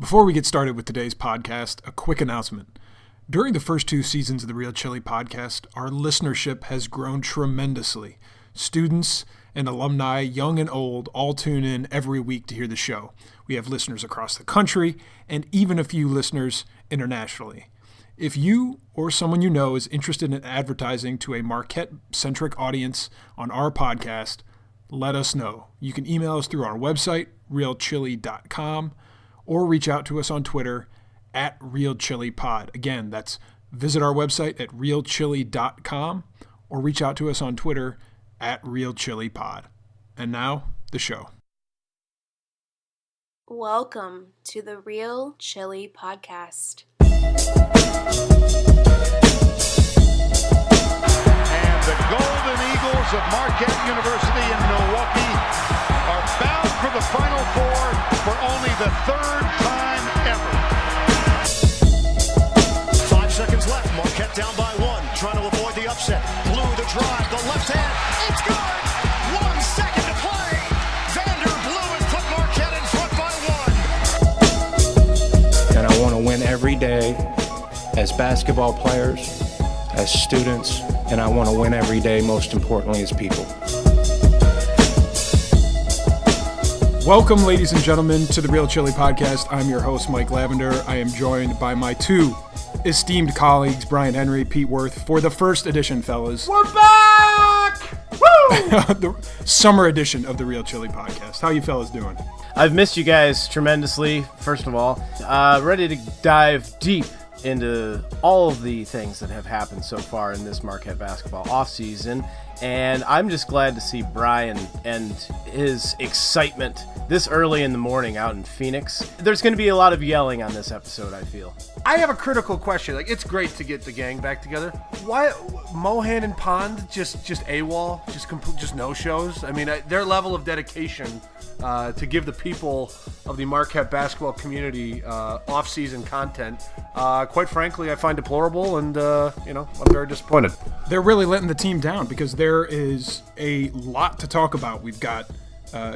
Before we get started with today's podcast, a quick announcement. During the first 2 seasons of the Real Chili podcast, our listenership has grown tremendously. Students and alumni, young and old, all tune in every week to hear the show. We have listeners across the country and even a few listeners internationally. If you or someone you know is interested in advertising to a Marquette-centric audience on our podcast, let us know. You can email us through our website, realchili.com, or reach out to us on Twitter at realchilipod. Again, that's visit our website at realchili.com or reach out to us on Twitter at realchilipod. And now, the show. Welcome to the Real Chili Podcast. And the Golden Eagles of Marquette University in Milwaukee are bound for the Final Four for only the third time ever. 5 seconds left. Marquette down by 1, trying to avoid the upset. Blue the drive, the left hand. It's good. 1 second to play. Vander Blue has put Marquette in front by 1. And I want to win every day as basketball players, as students, and I want to win every day, most importantly, as people. Welcome, ladies and gentlemen, to the Real Chili Podcast. I'm your host, Mike Lavender. I am joined by my 2 esteemed colleagues, Brian Henry, Pete Worth, for the first edition, fellas. We're back! Woo! The summer edition of the Real Chili Podcast. How you fellas doing? I've missed you guys tremendously, first of all. Ready to dive deep into all of the things that have happened so far in this Marquette basketball offseason. And I'm just glad to see Brian and his excitement this early in the morning out in Phoenix. There's going to be a lot of yelling on this episode, I feel. I have a critical question. Like, it's great to get the gang back together. Why Mohan and Pond just AWOL, just no shows? I mean, their level of dedication to give the people of the Marquette basketball community off-season content, quite frankly, I find deplorable, and I'm very disappointed. They're really letting the team down because there is a lot to talk about. We've got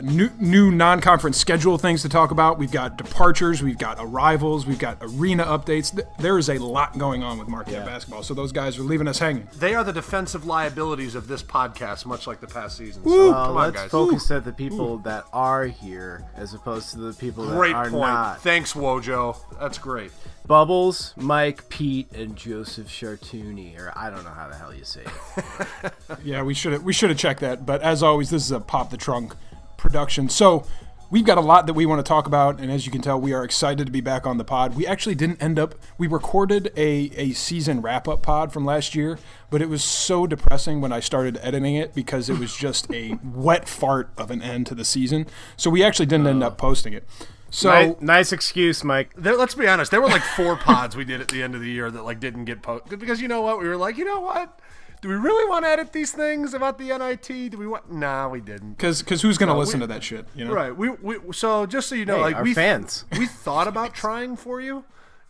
new non-conference schedule things to talk about. We've got departures. We've got arrivals. We've got arena updates. There is a lot going on with Marquette basketball, so those guys are leaving us hanging. They are the defensive liabilities of this podcast, much like the past seasons. Woo! Come on, let's guys. focus at the people that are here as opposed to the people Great that are point. not. Thanks, Wojo. That's great. Bubbles, Mike, Pete, and Joseph Chartouny, or I don't know how the hell you say it. Yeah, we should have checked that. But as always, this is a Pop the Trunk production. So we've got a lot that we want to talk about, and as you can tell, we are excited to be back on the pod. We actually we recorded a season wrap-up pod from last year, but it was so depressing when I started editing it because it was just a wet fart of an end to the season. So we actually didn't end up posting it. So nice excuse, Mike. Let's be honest. There were like 4 pods we did at the end of the year that didn't get posted because you know what? We were like, you know what? Do we really want to edit these things about the NIT? Nah, we didn't. Because who's going to listen to that shit? You know? Right. So just so you know, Hey, our fans. We thought about trying for you,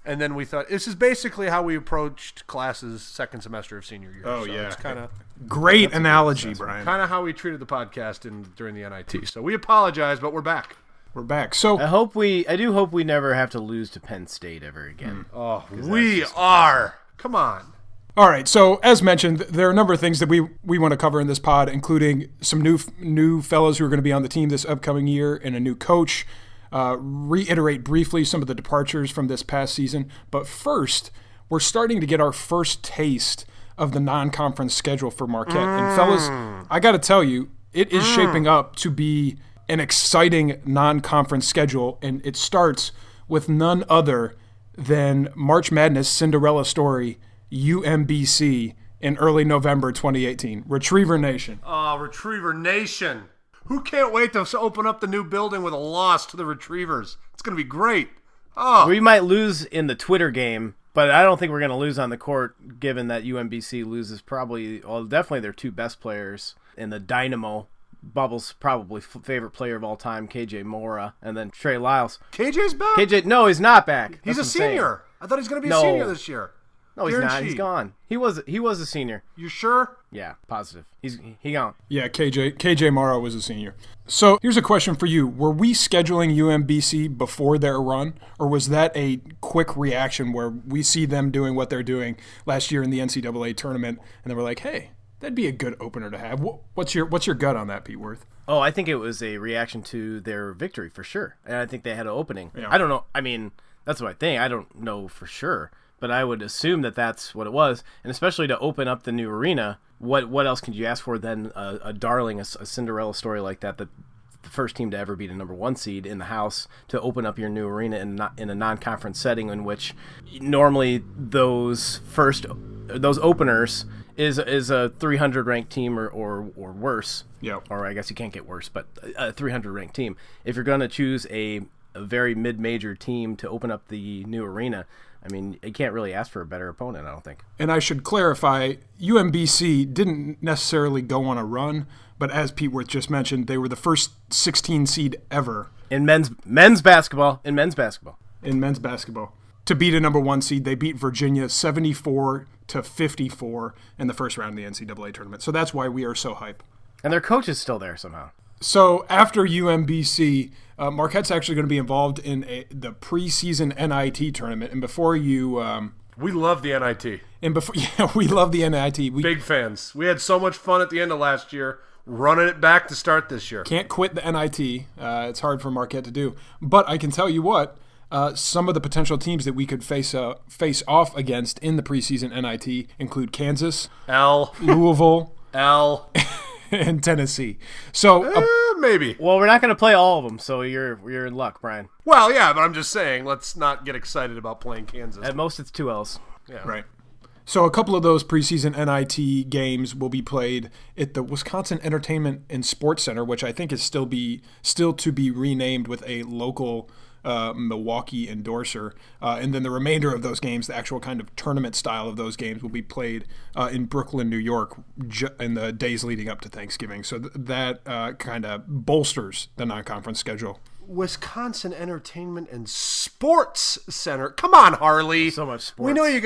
and then we thought this is basically how we approached classes second semester of senior year. Oh, so yeah. It's kind of Great analogy, Brian. Kind of how we treated the podcast during the NIT. So we apologize, but we're back. We're back. So I do hope we never have to lose to Penn State ever again. Oh, we are. Come on. All right, so as mentioned, there are a number of things that we want to cover in this pod, including some new fellows who are going to be on the team this upcoming year and a new coach, reiterate briefly some of the departures from this past season. But first, we're starting to get our first taste of the non-conference schedule for Marquette. And fellas, I got to tell you, it is shaping up to be an exciting non-conference schedule, and it starts with none other than March Madness Cinderella story UMBC in early November 2018. Retriever Nation. Oh, Retriever Nation. Who can't wait to open up the new building with a loss to the Retrievers? It's going to be great. Oh. We might lose in the Twitter game, but I don't think we're going to lose on the court given that UMBC loses definitely their 2 best players in the Dynamo. Bubbles' probably favorite player of all time, KJ Mora, and then Trey Lyles. KJ's back? No, he's not back. He's That's a senior. I thought he was going to be a senior this year. No, he's not. Guaranteed. He's gone. He was a senior. You sure? Yeah, positive. He gone. Yeah, KJ Morrow was a senior. So here's a question for you. Were we scheduling UMBC before their run, or was that a quick reaction where we see them doing what they're doing last year in the NCAA tournament, and then we're like, hey, that'd be a good opener to have? What's your gut on that, Pete Worth? Oh, I think it was a reaction to their victory for sure. And I think they had an opening. Yeah. I don't know. I mean, that's what I think. I don't know for sure. But I would assume that that's what it was. And especially to open up the new arena, what else could you ask for than a darling, a Cinderella story like that, the first team to ever beat a number 1 seed in the house, to open up your new arena in a non-conference setting in which normally those openers is a 300 ranked team or worse. Yeah. Or I guess you can't get worse, but a 300 ranked team. If you're going to choose a very mid-major team to open up the new arena, I mean, you can't really ask for a better opponent, I don't think. And I should clarify, UMBC didn't necessarily go on a run, but as Pete Worth just mentioned, they were the first 16 seed ever in men's basketball. In men's basketball to beat a number 1 seed. They beat Virginia 74-54 in the first round of the NCAA tournament. So that's why we are so hyped. And their coach is still there somehow. So after UMBC, Marquette's actually going to be involved in the preseason NIT tournament. And before you, We love the NIT. we love the NIT. Big fans. We had so much fun at the end of last year, running it back to start this year. Can't quit the NIT. It's hard for Marquette to do. But I can tell you what, some of the potential teams that we could face off against in the preseason NIT include Kansas, Louisville, and Tennessee. So maybe. Well, we're not going to play all of them, so you're in luck, Brian. Well, yeah, but I'm just saying, let's not get excited about playing Kansas. At most, it's 2 L's. Yeah. Right. So a couple of those preseason NIT games will be played at the Wisconsin Entertainment and Sports Center, which I think is still to be renamed with a local Milwaukee endorser. And then the remainder of those games, the actual kind of tournament style of those games, will be played in Brooklyn, New York in the days leading up to Thanksgiving. So that kind of bolsters the non-conference schedule. Wisconsin Entertainment and Sports Center. Come on, Harley. So much sports. We know you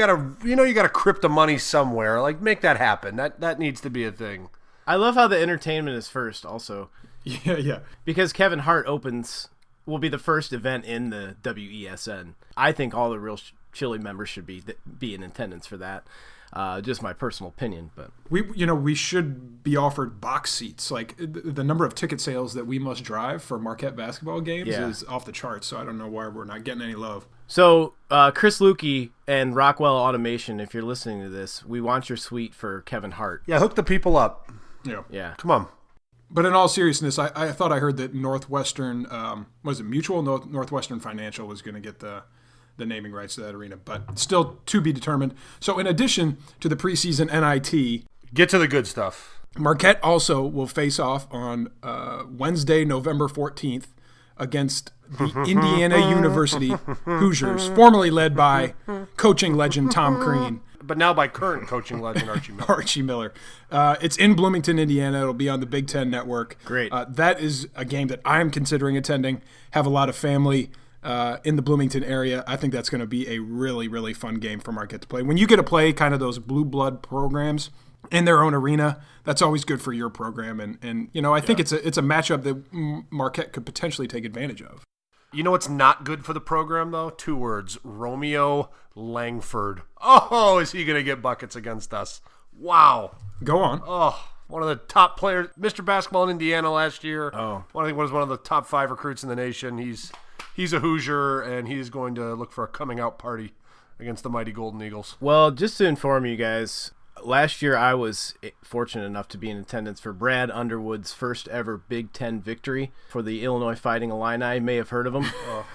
gotta crip the money somewhere. Like, make that happen. That needs to be a thing. I love how the entertainment is first also. Yeah. Because Kevin Hart will be the first event in the WESN. I think all the Real Chili members should be in attendance for that. Just my personal opinion, but we should be offered box seats. Like the number of ticket sales that we must drive for Marquette basketball games is off the charts. So I don't know why we're not getting any love. So Chris Lukey and Rockwell Automation, if you're listening to this, we want your suite for Kevin Hart. Yeah, hook the people up. Yeah. Come on. But in all seriousness, I thought I heard that Northwestern, Mutual Northwestern Financial was going to get the naming rights to that arena, but still to be determined. So in addition to the preseason NIT, get to the good stuff. Marquette also will face off on Wednesday, November 14th against the Indiana University Hoosiers, formerly led by coaching legend Tom Crean. But now by current coaching legend Archie Miller. It's in Bloomington, Indiana. It'll be on the Big Ten Network. Great. That is a game that I'm considering attending. Have a lot of family in the Bloomington area. I think that's going to be a really, really fun game for Marquette to play. When you get to play kind of those blue blood programs in their own arena, that's always good for your program. And I think it's a matchup that Marquette could potentially take advantage of. You know what's not good for the program, though? 2 words. Romeo Langford. Oh, is he going to get buckets against us? Wow. Go on. Oh, one of the top players. Mr. Basketball in Indiana last year. Oh. I think was one of the top 5 recruits in the nation. He's a Hoosier, and he's going to look for a coming-out party against the mighty Golden Eagles. Well, just to inform you guys, last year I was fortunate enough to be in attendance for Brad Underwood's first ever Big Ten victory for the Illinois Fighting Illini. You may have heard of them.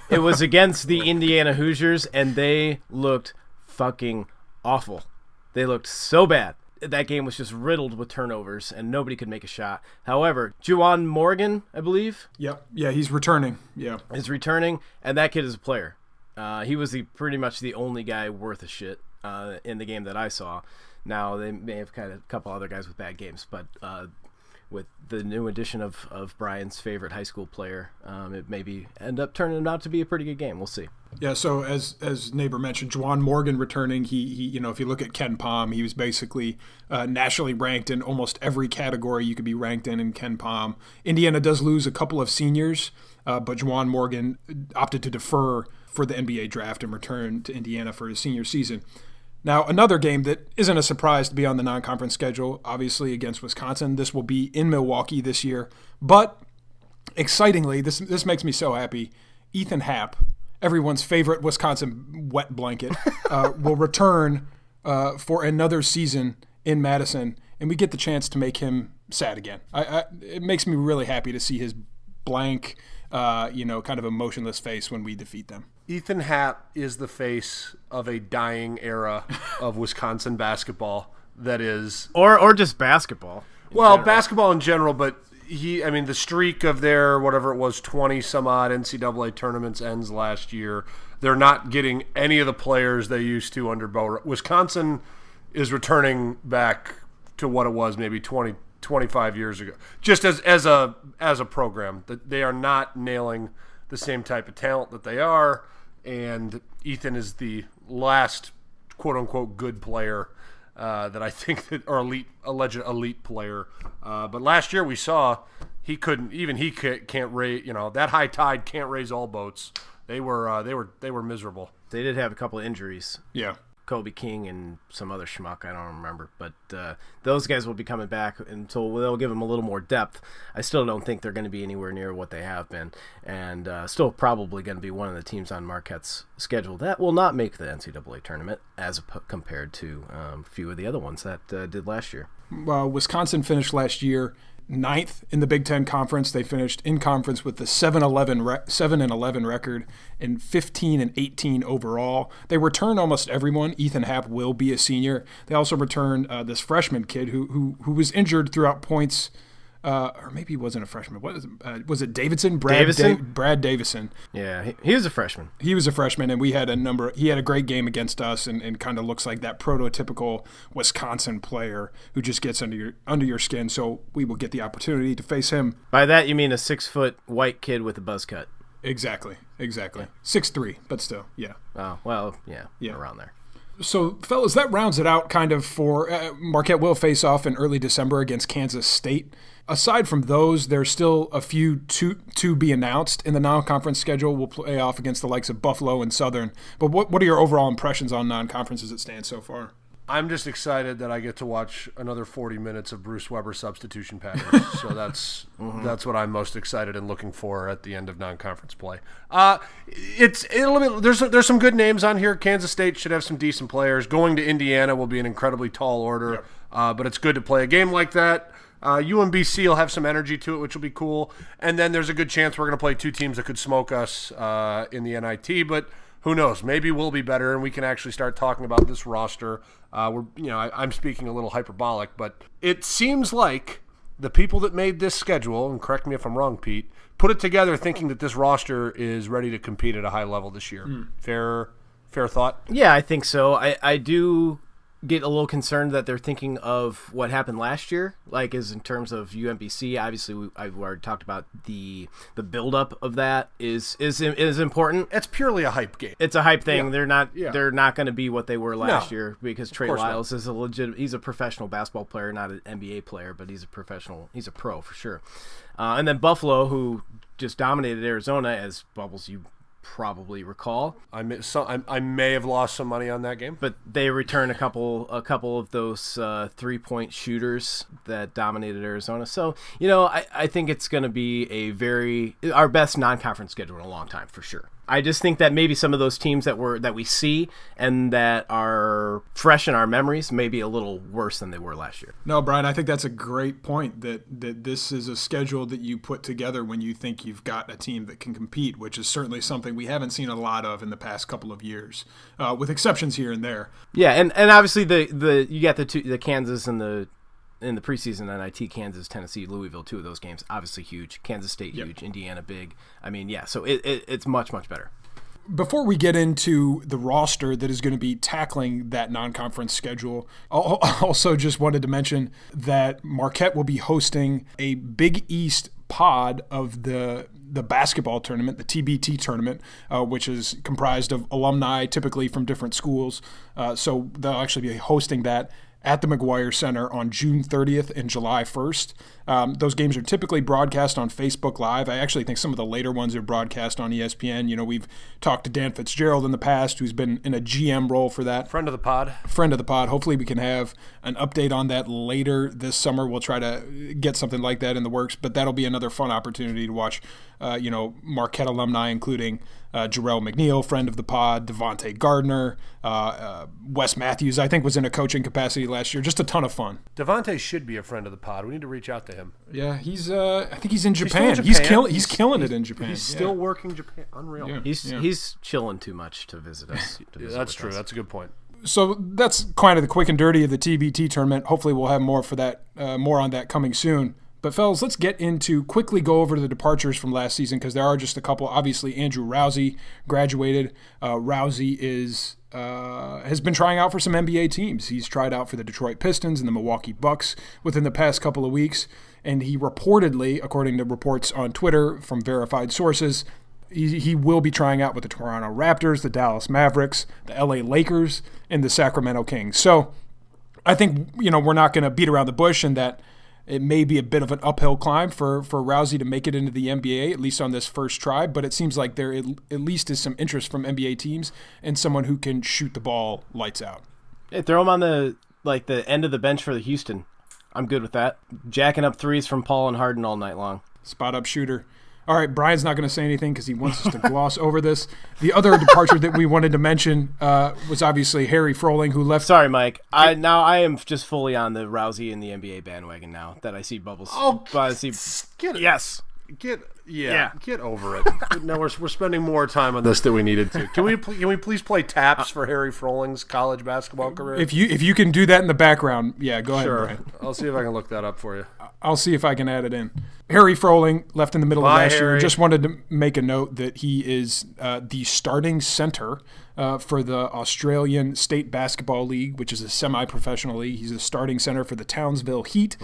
It was against the Indiana Hoosiers, and they looked fucking awful. They looked so bad. That game was just riddled with turnovers, and nobody could make a shot. However, Juwan Morgan, I believe. Yep. Yeah, he's returning. Yeah. Is returning, and that kid is a player. He was pretty much the only guy worth a shit in the game that I saw. Now, they may have had a couple other guys with bad games, but with the new addition of Brian's favorite high school player, it maybe end up turning out to be a pretty good game. We'll see. Yeah, so as Neighbor mentioned, Juwan Morgan returning. He if you look at Ken Pom, he was basically nationally ranked in almost every category you could be ranked in Ken Pom. Indiana does lose a couple of seniors, but Juwan Morgan opted to defer for the NBA draft and return to Indiana for his senior season. Now, another game that isn't a surprise to be on the non-conference schedule, obviously against Wisconsin. This will be in Milwaukee this year. But excitingly, this makes me so happy, Ethan Happ, everyone's favorite Wisconsin wet blanket, will return for another season in Madison, and we get the chance to make him sad again. It makes me really happy to see his blank, kind of emotionless face when we defeat them. Ethan Happ is the face of a dying era of Wisconsin basketball. That is, or just basketball. Well, basketball in general, but the streak of their, whatever it was, 20 some odd NCAA tournaments ends last year. They're not getting any of the players they used to under Bo. Wisconsin is returning back to what it was maybe 25 years ago. Just as a program, that they are not nailing the same type of talent that they are. And Ethan is the last quote unquote good player that I think that, or alleged elite player. But last year we saw he can't raise, that high tide can't raise all boats. They were miserable. They did have a couple of injuries. Yeah. Kobe King and some other schmuck, I don't remember. But those guys will be coming back until they'll give them a little more depth. I still don't think they're going to be anywhere near what they have been. And still probably going to be one of the teams on Marquette's schedule that will not make the NCAA tournament as compared to a few of the other ones that did last year. Well, Wisconsin finished last year 9th in the Big Ten Conference. They finished in conference with the 7-11 record and 15-18 overall. They return almost everyone. Ethan Happ will be a senior. They also return this freshman kid who was injured throughout points. Or maybe he wasn't a freshman. Was it Davidson? Brad Davison. Yeah, he was a freshman. He was a freshman, and he had a great game against us, and kind of looks like that prototypical Wisconsin player who just gets under your skin. So we will get the opportunity to face him. By that you mean a 6-foot white kid with a buzz cut? Exactly. 6'3", but still, yeah. Oh well, yeah, around there. So, fellas, that rounds it out kind of for Marquette will face off in early December against Kansas State. Aside from those, there's still a few to be announced in the non-conference schedule. We'll play off against the likes of Buffalo and Southern. But what are your overall impressions on non-conference as it stands so far? I'm just excited that I get to watch another 40 minutes of Bruce Weber substitution patterns. So that's what I'm most excited and looking for at the end of non-conference play. There's some good names on here. Kansas State should have some decent players. Going to Indiana will be an incredibly tall order, but it's good to play a game like that. UMBC will have some energy to it, which will be cool. And then there's a good chance we're going to play two teams that could smoke us in the NIT, but who knows? Maybe we'll be better, and we can actually start talking about this roster. I'm speaking a little hyperbolic, but it seems like the people that made this schedule, and correct me if I'm wrong, Pete, put it together thinking that this roster is ready to compete at a high level this year. Fair thought? Yeah, I think so. I do get a little concerned that they're thinking of what happened last year, like as in terms of UMBC. Obviously, I've already talked about the buildup of that is important. It's purely a hype game. It's a hype thing. Yeah. They're not going to be what they were last year because Trey Lyles is he's a professional basketball player, not an NBA player, but he's a pro for sure. And then Buffalo, who just dominated Arizona, as Bubbles, you probably recall. I may have lost some money on that game, but they return a couple of those 3-point shooters that dominated Arizona. So I think it's going to be our best non-conference schedule in a long time for sure. I just think that maybe some of those teams that we see and that are fresh in our memories may be a little worse than they were last year. No, Brian, I think that's a great point, that this is a schedule that you put together when you think you've got a team that can compete, which is certainly something we haven't seen a lot of in the past couple of years, with exceptions here and there. Yeah, and obviously you got the Kansas and in the preseason NIT, Kansas, Tennessee, Louisville, 2 of those games, obviously huge. Kansas State, huge. Indiana, big. I mean, yeah, so it's much, much better. Before we get into the roster that is going to be tackling that non-conference schedule, I also just wanted to mention that Marquette will be hosting a Big East pod of the basketball tournament, the TBT Tournament, which is comprised of alumni typically from different schools. So they'll actually be hosting that at the McGuire Center on June 30th and July 1st. Those games are typically broadcast on Facebook Live. I actually think some of the later ones are broadcast on ESPN. You know, we've talked to Dan Fitzgerald in the past, who's been in a GM role for that. Friend of the pod. Hopefully we can have an update on that later this summer. We'll try to get something like that in the works, but that'll be another fun opportunity to watch, Marquette alumni, including Jarrell McNeil, friend of the pod, Devontae Gardner, Wes Matthews, I think was in a coaching capacity last year. Just a ton of fun. Devontae should be a friend of the pod. We need to reach out to him. Yeah, he's. I think he's in Japan. Japan. He's killing it in Japan. He's still working Japan. Unreal. Yeah. He's chilling too much to visit us. That's true. That's a good point. So that's kind of the quick and dirty of the TBT tournament. Hopefully we'll have more for that, more on that coming soon. But fellas, let's quickly go over the departures from last season, because there are just a couple. Obviously, Andrew Rowsey graduated. Rowsey has been trying out for some NBA teams. He's tried out for the Detroit Pistons and the Milwaukee Bucks within the past couple of weeks, and he reportedly, according to reports on Twitter from verified sources, he will be trying out with the Toronto Raptors, the Dallas Mavericks, the LA Lakers, and the Sacramento Kings. So I think, we're not going to beat around the bush, and that it may be a bit of an uphill climb for Rowsey to make it into the NBA, at least on this first try, but it seems like there at least is some interest from NBA teams and someone who can shoot the ball lights out. Hey, throw him on the end of the bench for the Houston. I'm good with that. Jacking up threes from Paul and Harden all night long. Spot up shooter. All right, Brian's not going to say anything because he wants us to gloss over this. The other departure that we wanted to mention was obviously Harry Froling, who left. Sorry, Mike. I am just fully on the Rowsey and the NBA bandwagon now that I see bubbles. Oh, get it. Yes. Get over it. No, we're spending more time on this than we needed to. Can we please play taps for Harry Froling's college basketball career? If you can do that in the background, yeah, go ahead, Brian. I'll see if I can look that up for you. I'll see if I can add it in. Harry Froling left in the middle of last year. Just wanted to make a note that he is the starting center for the Australian State Basketball League, which is a semi-professional league. He's a starting center for the Townsville Heat.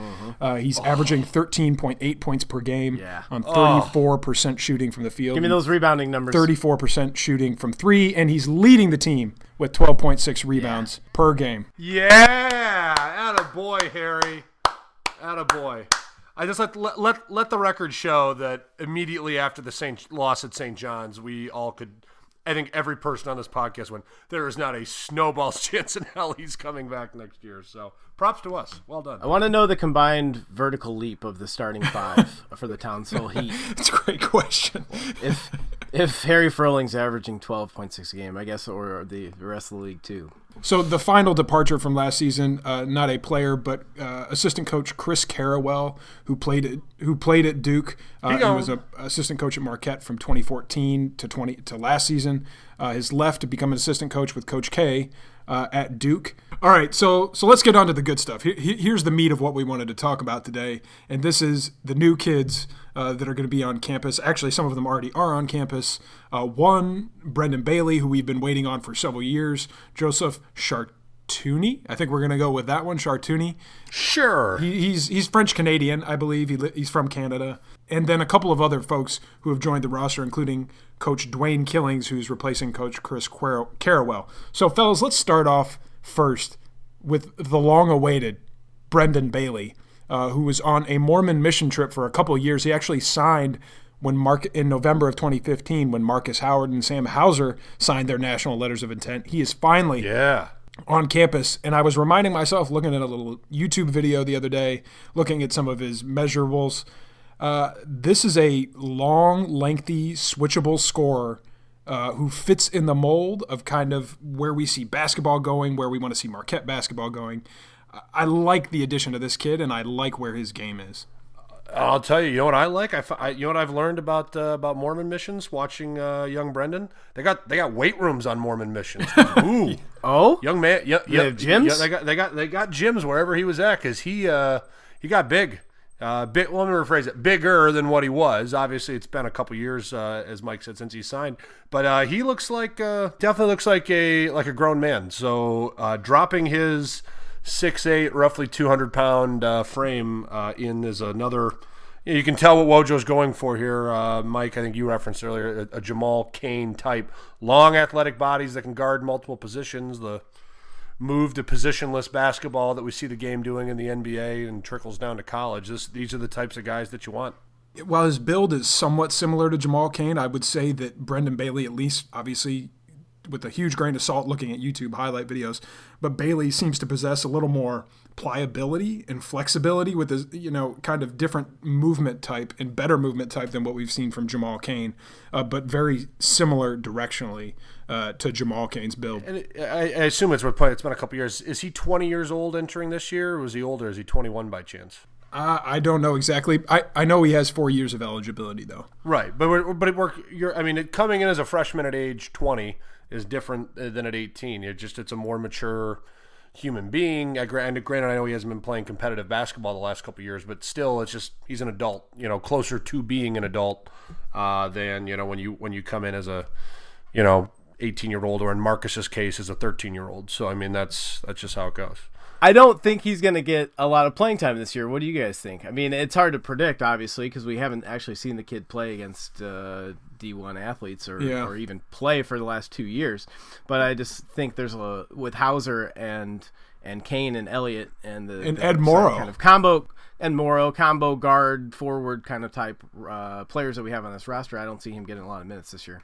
He's averaging 13.8 points per game on 34% shooting from the field. Give me those rebounding numbers. 34% shooting from three, and he's leading the team with 12.6 rebounds per game. Yeah! Attaboy, Harry. Attaboy. I just let the record show that immediately after the Saints loss at St. John's, we all could, I think every person on this podcast went, there is not a snowball's chance in hell he's coming back next year. So props to us. Well done. I want to know the combined vertical leap of the starting five for the Townsville Heat. That's a great question. If Harry Froling's averaging 12.6 a game, I guess, or the rest of the league too. So the final departure from last season, not a player, but assistant coach Chris Carrawell, who played at Duke. He was an assistant coach at Marquette from 2014 to last season. Has left to become an assistant coach with Coach K at Duke. All right, so let's get on to the good stuff. Here's the meat of what we wanted to talk about today, and this is the new kids that are going to be on campus. Actually, some of them already are on campus. One, Brendan Bailey, who we've been waiting on for several years. Joseph Chartouny. I think we're going to go with that one, Chartouny. Sure. He's French-Canadian, I believe. He's from Canada. And then a couple of other folks who have joined the roster, including Coach Dwayne Killings, who's replacing Coach Chris Carrawell. So, fellas, let's start off first with the long-awaited Brendan Bailey, who was on a Mormon mission trip for a couple of years. He actually signed in November of 2015 when Marcus Howard and Sam Hauser signed their national letters of intent. He is finally on campus, and I was reminding myself, looking at a little YouTube video the other day, looking at some of his measurables. This is a long, lengthy, switchable scorer who fits in the mold of kind of where we see basketball going, where we want to see Marquette basketball going. I like the addition of this kid, and I like where his game is. I'll tell you, you know what I like? You know what I've learned about Mormon missions? Watching young Brendan, they got weight rooms on Mormon missions. Ooh, young man, they have gyms. They got gyms wherever he was at because he got big. Let me rephrase it. Bigger than what he was. Obviously, it's been a couple years, as Mike said, since he signed. But he looks like definitely looks like a grown man. So dropping his 6'8", roughly 200-pound frame in is another. You can tell what Wojo's going for here. Mike, I think you referenced earlier a Jamal Cain type, long athletic bodies that can guard multiple positions. The move to positionless basketball that we see the game doing in the NBA and trickles down to college. These are the types of guys that you want. While his build is somewhat similar to Jamal Cain, I would say that Brendan Bailey, at least obviously with a huge grain of salt looking at YouTube highlight videos, but Bailey seems to possess a little more pliability and flexibility with his, kind of different movement type and better movement type than what we've seen from Jamal Cain, but very similar directionally to Jamal Cain's build. And I assume it's been a couple years. Is he 20 years old entering this year, or was he older? Is he 21 by chance? I don't know exactly. I know he has 4 years of eligibility though. Right, coming in as a freshman at age 20 is different than at 18. It's a more mature human being. Granted, I know he hasn't been playing competitive basketball the last couple of years, but still, it's just he's an adult. Closer to being an adult than when you come in as a 18-year-old, or in Marcus's case, as a 13-year-old. So that's just how it goes. I don't think he's going to get a lot of playing time this year. What do you guys think? I mean, it's hard to predict, obviously, because we haven't actually seen the kid play against D1 athletes or even play for the last 2 years. But I just think there's with Hauser and Cain and Elliott and Ed Morrow kind of combo, and Morrow combo guard forward kind of type players that we have on this roster. I don't see him getting a lot of minutes this year.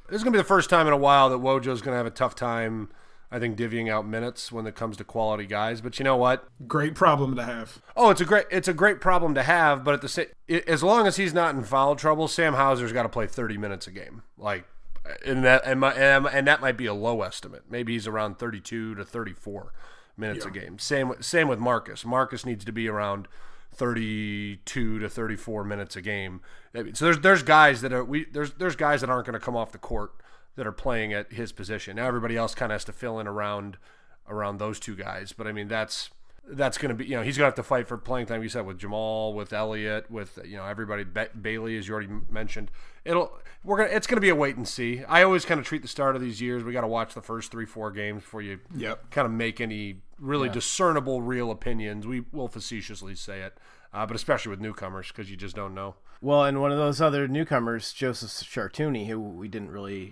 This is going to be the first time in a while that Wojo's going to have a tough time, I think, divvying out minutes when it comes to quality guys. But you know what? Great problem to have. Oh, it's a great problem to have. But as long as he's not in foul trouble, Sam Hauser's got to play 30 minutes a game. And that might be a low estimate. Maybe he's around 32 to 34 minutes a game. Same with Marcus. Marcus needs to be around 32 to 34 minutes a game. So there's guys that there's guys that aren't going to come off the court that are playing at his position. Now everybody else kind of has to fill in around those two guys. But that's going to be, he's going to have to fight for playing time. You said with Jamal, with Elliott, with everybody, Bailey, as you already mentioned. It's going to be a wait and see. I always kind of treat the start of these years. We got to watch the first 3-4 games before you kind of make any really discernible real opinions. We will facetiously say it, but especially with newcomers, because you just don't know. Well, and one of those other newcomers, Joseph Chartouny, who we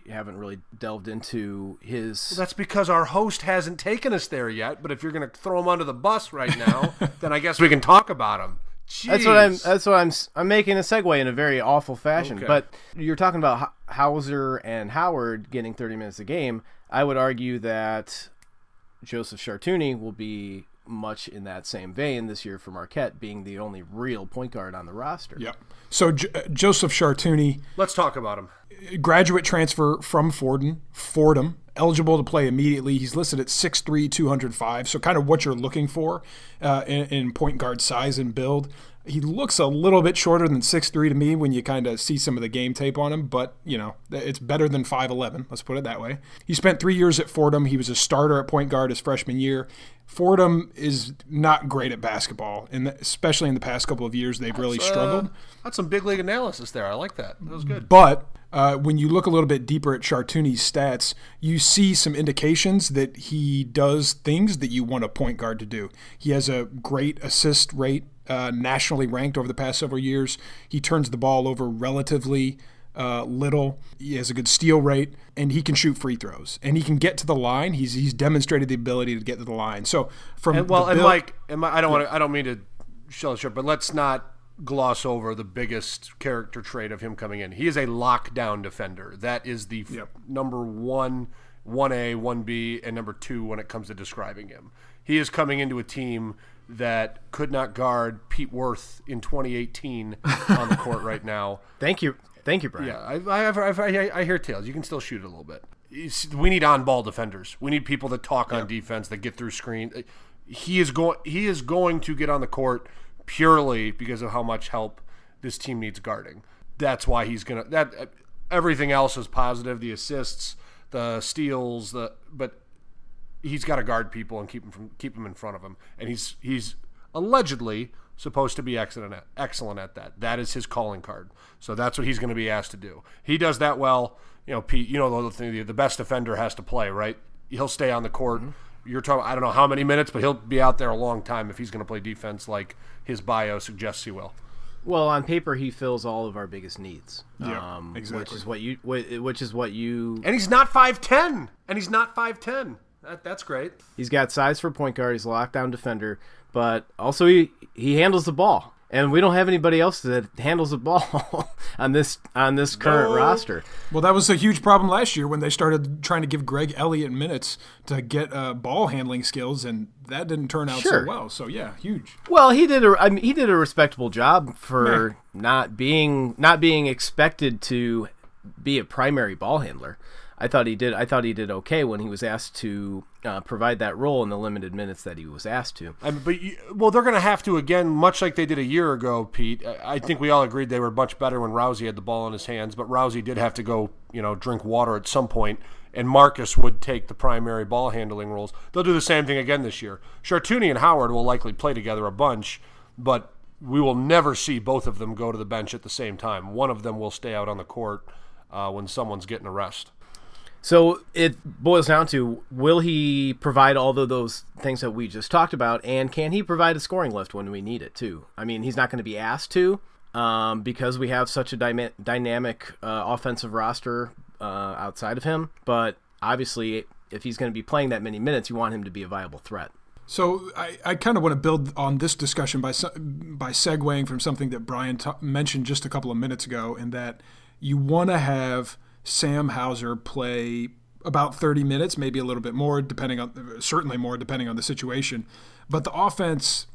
haven't really delved into his. Well, that's because our host hasn't taken us there yet. But if you're going to throw him under the bus right now, then I guess we can talk about him. Jeez. That's what I'm making a segue in a very awful fashion. Okay. But you're talking about Hauser and Howard getting 30 minutes a game. I would argue that Joseph Chartouny will be much in that same vein this year for Marquette, being the only real point guard on the roster. Yeah. So Joseph Chartouny. Let's talk about him. Graduate transfer from Fordham, eligible to play immediately. He's listed at 6'3", 205, so kind of what you're looking for in point guard size and build. He looks a little bit shorter than 6'3" to me when you kind of see some of the game tape on him, but, it's better than 5'11", let's put it that way. He spent 3 years at Fordham. He was a starter at point guard his freshman year. Fordham is not great at basketball, and especially in the past couple of years, they've really struggled. That's some big league analysis there. I like that. That was good. But when you look a little bit deeper at Chartouny's stats, you see some indications that he does things that you want a point guard to do. He has a great assist rate, nationally ranked over the past several years. He turns the ball over relatively little. He has a good steal rate, and he can shoot free throws, and he can get to the line. He's demonstrated the ability to get to the line. So Mike, I don't mean to shell it short, but let's not gloss over the biggest character trait of him coming in. He is a lockdown defender. That is the number 1, 1A, 1B, and number 2 when it comes to describing him. He is coming into a team that could not guard Pete Worth in 2018 on the court right now. Thank you, Brian. Yeah, I hear tales. You can still shoot it a little bit. We need on-ball defenders. We need people that talk on defense, that get through screen. He is going to get on the court purely because of how much help this team needs guarding. That's why he's gonna. That everything else is positive. The assists, the steals, but he's got to guard people and keep them in front of him. And he's allegedly supposed to be excellent at that. That is his calling card. So that's what he's going to be asked to do. He does that well. Pete, the best defender has to play, right? He'll stay on the court. You're talking, I don't know how many minutes, but he'll be out there a long time if he's going to play defense like his bio suggests he will. Well, on paper, he fills all of our biggest needs. Yeah, exactly. Which is what you. And he's not 5'10". That's great. He's got size for point guard. He's a lockdown defender, but also he handles the ball. And we don't have anybody else that handles the ball on this current roster. Well, that was a huge problem last year when they started trying to give Greg Elliott minutes to get ball handling skills, and that didn't turn out so well. So yeah, huge. Well, he did a respectable job for not being expected to be a primary ball handler. I thought he did okay when he was asked to provide that role in the limited minutes that he was asked to. But they're going to have to again, much like they did a year ago, Pete. I think we all agreed they were much better when Rowsey had the ball in his hands, but Rowsey did have to go, drink water at some point, and Marcus would take the primary ball handling roles. They'll do the same thing again this year. Chartouny and Howard will likely play together a bunch, but we will never see both of them go to the bench at the same time. One of them will stay out on the court when someone's getting a rest. So it boils down to, will he provide all of those things that we just talked about, and can he provide a scoring lift when we need it too? I mean, he's not going to be asked to because we have such a dynamic offensive roster outside of him, but obviously if he's going to be playing that many minutes, you want him to be a viable threat. So I kind of want to build on this discussion by segueing from something that Brian mentioned just a couple of minutes ago, in that you want to have Sam Hauser play about 30 minutes, maybe a little bit more, certainly more depending on the situation. But the offense,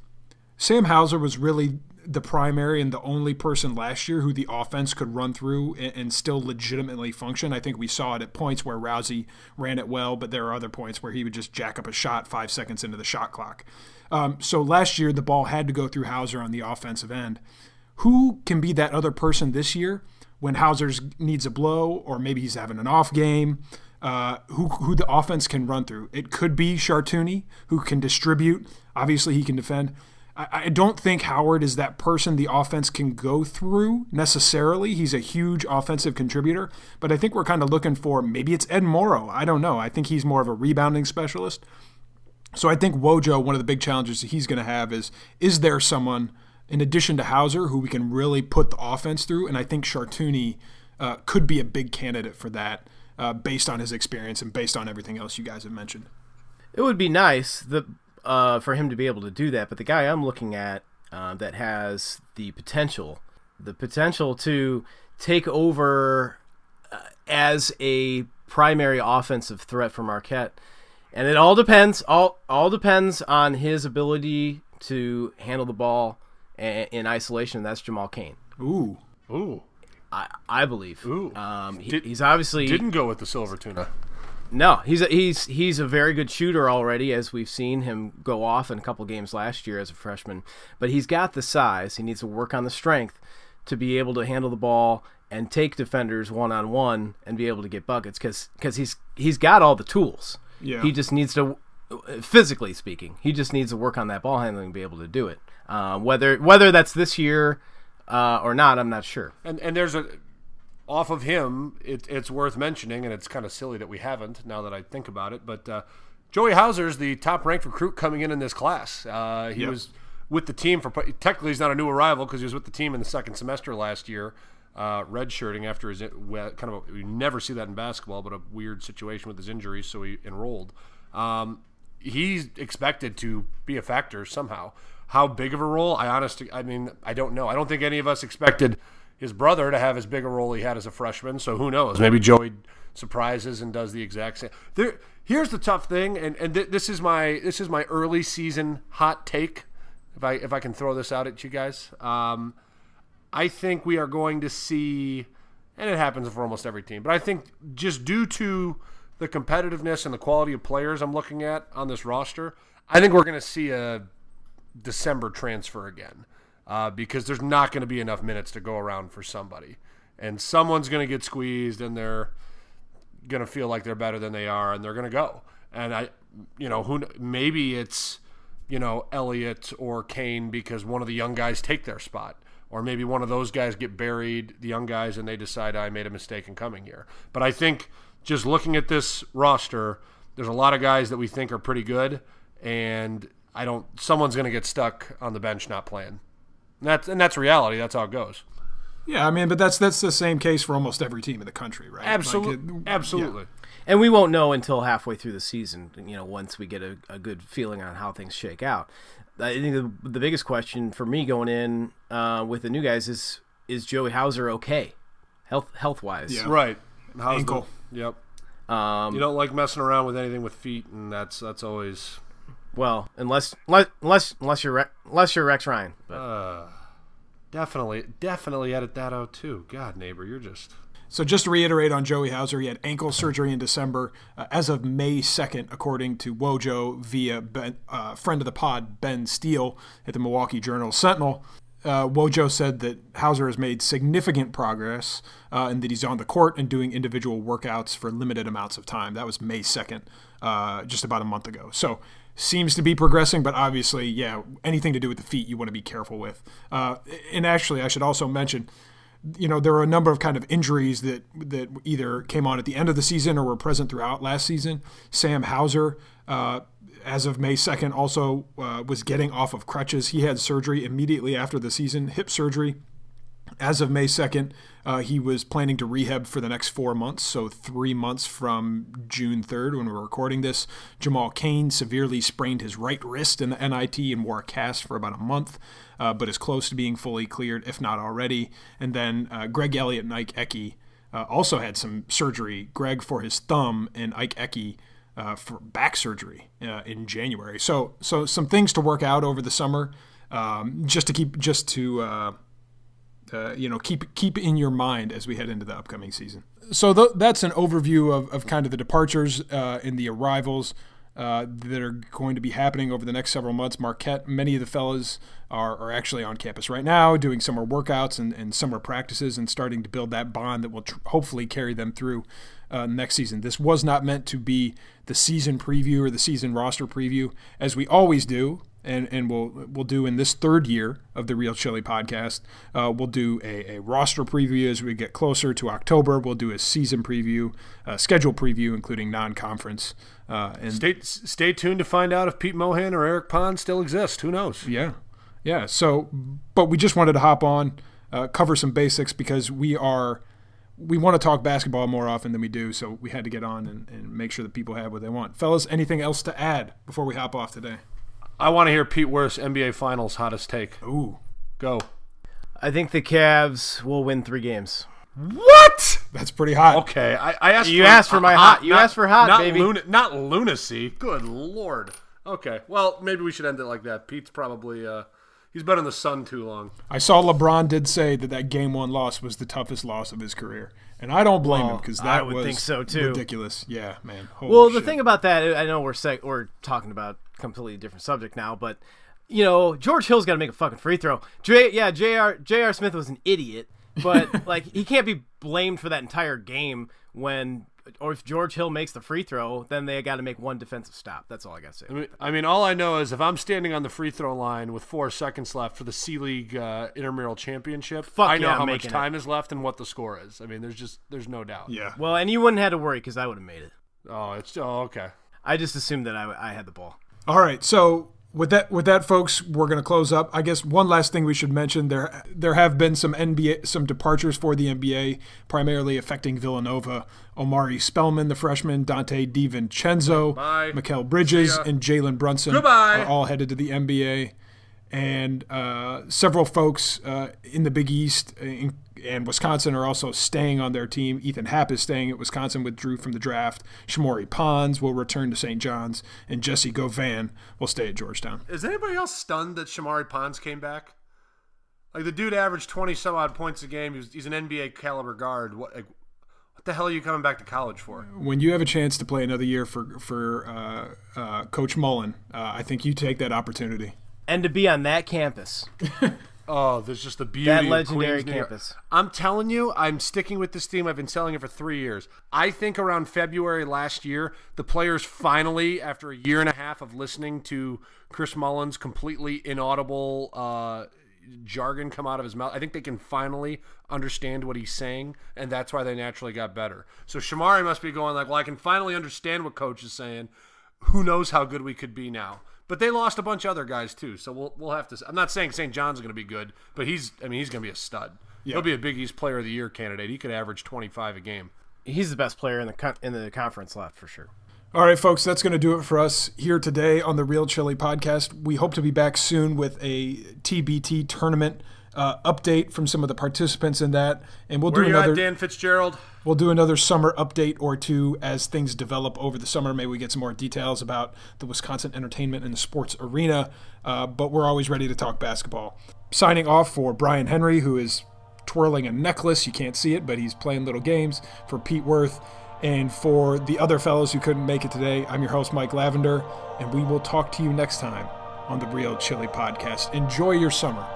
Sam Hauser was really the primary and the only person last year who the offense could run through and still legitimately function. I think we saw it at points where Rowsey ran it well, but there are other points where he would just jack up a shot 5 seconds into the shot clock. So last year, the ball had to go through Hauser on the offensive end. Who can be that other person this year when Hauser needs a blow, or maybe he's having an off game, who the offense can run through? It could be Chartouny, who can distribute. Obviously, he can defend. I don't think Howard is that person the offense can go through necessarily. He's a huge offensive contributor, but I think we're kind of looking for, maybe it's Ed Morrow. I don't know. I think he's more of a rebounding specialist. So I think Wojo, one of the big challenges that he's going to have is there someone in addition to Hauser who we can really put the offense through? And I think Chartouny could be a big candidate for that based on his experience and based on everything else you guys have mentioned. It would be nice for him to be able to do that, but the guy I'm looking at that has the potential to take over as a primary offensive threat for Marquette, and it all depends on his ability to handle the ball in isolation. That's Jamal Cain. Ooh. I believe. Ooh. He's obviously didn't go with the silver tuna. No, he's a very good shooter already, as we've seen him go off in a couple games last year as a freshman. But he's got the size. He needs to work on the strength to be able to handle the ball and take defenders one-on-one and be able to get buckets, because he's got all the tools. Yeah. He just needs to, physically speaking, he just needs to work on that ball handling and be able to do it. Whether that's this year or not, I'm not sure. And there's off of him, it's worth mentioning, and it's kind of silly that we haven't now that I think about it, but Joey Hauser is the top-ranked recruit coming in this class. He was with the team technically he's not a new arrival because he was with the team in the second semester last year, redshirting after his you never see that in basketball, but a weird situation with his injuries, so he enrolled. He's expected to be a factor somehow. How big of a role? I don't know. I don't think any of us expected his brother to have as big a role he had as a freshman, so who knows? Maybe Joey surprises and does the exact same. Here's the tough thing, and this is my early season hot take, if I can throw this out at you guys. I think we are going to see, and it happens for almost every team, but I think just due to the competitiveness and the quality of players I'm looking at on this roster, I think we're going to see a December transfer again. Because there's not going to be enough minutes to go around for somebody. And someone's going to get squeezed, and they're going to feel like they're better than they are, and they're going to go. And maybe it's Elliott or Kane because one of the young guys take their spot. Or maybe one of those guys get buried, the young guys, and they decide I made a mistake in coming here. But I think just looking at this roster, there's a lot of guys that we think are pretty good, and someone's going to get stuck on the bench not playing. And that's reality. That's how it goes. Yeah, I mean, but that's the same case for almost every team in the country, right? Absolutely. Absolutely. Yeah. And we won't know until halfway through the season, once we get a good feeling on how things shake out. I think the biggest question for me going in with the new guys is Joey Hauser okay, health-wise? Yeah. Right. Ankle. Yep. You don't like messing around with anything with feet, and that's always... Well, unless you're Rex Ryan. But. Definitely edit that out too. God, neighbor, you're just... So just to reiterate on Joey Hauser, he had ankle surgery in December. As of May 2nd, according to Wojo via friend of the pod, Ben Steele at the Milwaukee Journal-Sentinel, Wojo said that Hauser has made significant progress and that he's on the court and doing individual workouts for limited amounts of time. That was May 2nd, just about a month ago. So seems to be progressing, but obviously, yeah, anything to do with the feet you want to be careful with. And actually, I should also mention, there were a number of kind of injuries that either came on at the end of the season or were present throughout last season. Sam Hauser, as of May 2nd, also was getting off of crutches. He had surgery immediately after the season, hip surgery. As of May 2nd, he was planning to rehab for the next 4 months, so 3 months from June 3rd when we're recording this. Jamal Cain severely sprained his right wrist in the NIT and wore a cast for about a month, but is close to being fully cleared, if not already. And then Greg Elliott and Ike Ecke also had some surgery, Greg for his thumb and Ike Ecke for back surgery in January. So some things to work out over the summer, keep in your mind as we head into the upcoming season. So that's an overview of kind of the departures and the arrivals that are going to be happening over the next several months. Marquette, many of the fellas are actually on campus right now doing summer workouts and summer practices and starting to build that bond that will hopefully carry them through next season. This was not meant to be the season preview or the season roster preview, as we always do. And we'll do in this third year of the Real Chili podcast. We'll do a roster preview as we get closer to October. We'll do a season preview, schedule preview, including non-conference. And stay tuned to find out if Pete Mohan or Eric Pond still exist. Who knows? Yeah. So, but we just wanted to hop on, cover some basics because we want to talk basketball more often than we do. So we had to get on and make sure that people have what they want. Fellas, anything else to add before we hop off today? I want to hear Pete Worth's NBA Finals hottest take. Ooh. Go. I think the Cavs will win 3 games. What? That's pretty hot. Okay. I asked you asked for my hot. You asked for hot, not baby. Not lunacy. Good Lord. Okay. Well, maybe we should end it like that. Pete's probably he's been in the sun too long. I saw LeBron did say that Game 1 loss was the toughest loss of his career. And I don't blame him because that would think so too. Ridiculous. Yeah, man. Holy shit. The thing about that, I know we're talking about a completely different subject now, but George Hill's got to make a fucking free throw. J.R. Smith was an idiot, but he can't be blamed for that entire game or if George Hill makes the free throw, then they got to make one defensive stop. That's all I got to say. I mean, all I know is if I'm standing on the free throw line with 4 seconds left for the C-League intramural championship, I know how much time is left and what the score is. I mean, there's no doubt. Yeah. Well, and you wouldn't have to worry because I would have made it. Oh, okay. I just assumed that I had the ball. All right, so with that, folks, we're going to close up. I guess one last thing we should mention: there have been some departures for the NBA, primarily affecting Villanova. Omari Spellman, the freshman, Dante DiVincenzo, Mikal Bridges, and Jalen Brunson are all headed to the NBA. And several folks in the Big East and Wisconsin are also staying on their team. Ethan Happ is staying at Wisconsin, withdrew from the draft. Shamori Pons will return to St. John's, and Jesse Govan will stay at Georgetown. Is anybody else stunned that Shamori Pons came back? The dude averaged 20-some-odd points a game. He's an NBA caliber guard. What the hell are you coming back to college for? When you have a chance to play another year for Coach Mullen, I think you take that opportunity. And to be on that campus. Oh, there's just the beauty That of legendary Queens, New York. campus. I'm telling you, I'm sticking with this team. I've been selling it for 3 years. I think around February last year, the players finally, after a year and a half of listening to Chris Mullins' completely inaudible jargon come out of his mouth, I think they can finally understand what he's saying, and that's why they naturally got better. So Shamari must be going like, well, I can finally understand what Coach is saying. Who knows how good we could be now? But they lost a bunch of other guys too, so we'll have to. I'm not saying St. John's going to be good, but he's going to be a stud. Yeah. He'll be a Big East Player of the Year candidate. He could average 25 a game. He's the best player in the conference left for sure. All right, folks, that's going to do it for us here today on the Real Chili Podcast. We hope to be back soon with a TBT tournament update from some of the participants in that, and we'll do another. Dan Fitzgerald. We'll do another summer update or two as things develop over the summer. Maybe we get some more details about the Wisconsin entertainment and the sports arena, but we're always ready to talk basketball. Signing off for Brian Henry, who is twirling a necklace. You can't see it, but he's playing little games. For Pete Worth, and for the other fellows who couldn't make it today, I'm your host, Mike Lavender, and we will talk to you next time on the Real Chili Podcast. Enjoy your summer.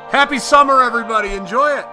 Happy summer, everybody. Enjoy it.